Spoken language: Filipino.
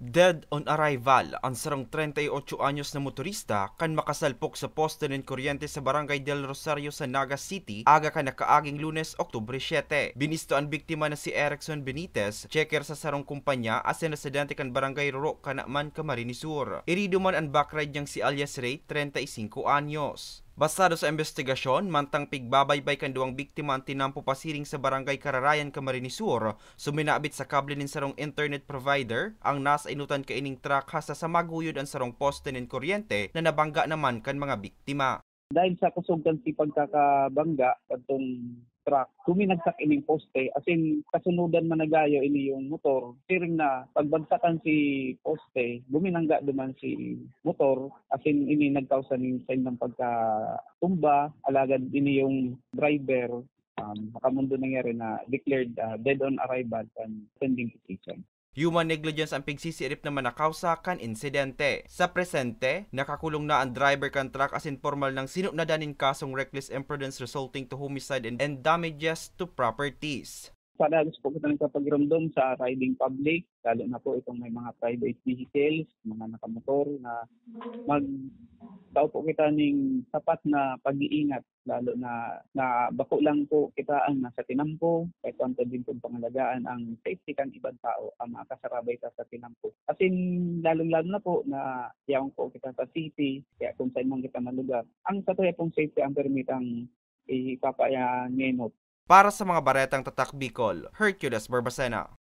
Dead on arrival, ang sarong 38 anyos na motorista kan makasalpok sa poste ng kuryente sa Barangay del Rosario sa Naga City aga ka nakaaging Lunes, Oktubre 7. Binisto ang biktima na si Erickson Benitez, checker sa sarong kumpanya as residente kan Barangay Roro, Kanaman, Camarines Sur. Irido man ang backride niyang si alias Ray, 35 anyos. Basado sa investigasyon, mantang pigbabaybay kan duwang biktima ang tinampo pasiring sa Barangay Kararayan, Camarines Sur, suminabit sa kable nin sarong internet provider, ang nasa inutan kaining truck hasta sa maguyod ang sarong poste nin kuryente na nabangga naman kan mga biktima. Dahil sa kusugdan si pagkakabangga kadtong truck, kuminagsak ining poste, as in kasunudan managayo ini yung motor, siring na pagbagsakan si poste, buminangga duman si motor, as in ini nagkausa ning sign ng pagkatumba, alagad ini yung driver, makamundo nangyari na declared dead on arrival and pending petition. Human negligence ang pigsisirip naman na kausa kan insidente. Sa presente, nakakulong na ang driver kan truck as informal ng sinunadanin kasong reckless imprudence resulting to homicide and damages to properties. Para gusto ko talagang kapagramdam sa riding public, lalo na po itong may mga private vehicles, mga nakamotor na magtao po kita ng sapat na pag-iingat, lalo na bako lang po kita ang nasa tinampo, kahit kwanto din po pangalagaan ang safety kan ibang tao ang makasarabay ta sa tinampo. As in, lalong-lalo na po na tiyawang po kita sa city, kaya kung saan man kita malugar, ang katuya pong safety ang permitang ipapayangenot. Para sa mga baretang tatak Bicol, Hercules Barbacena.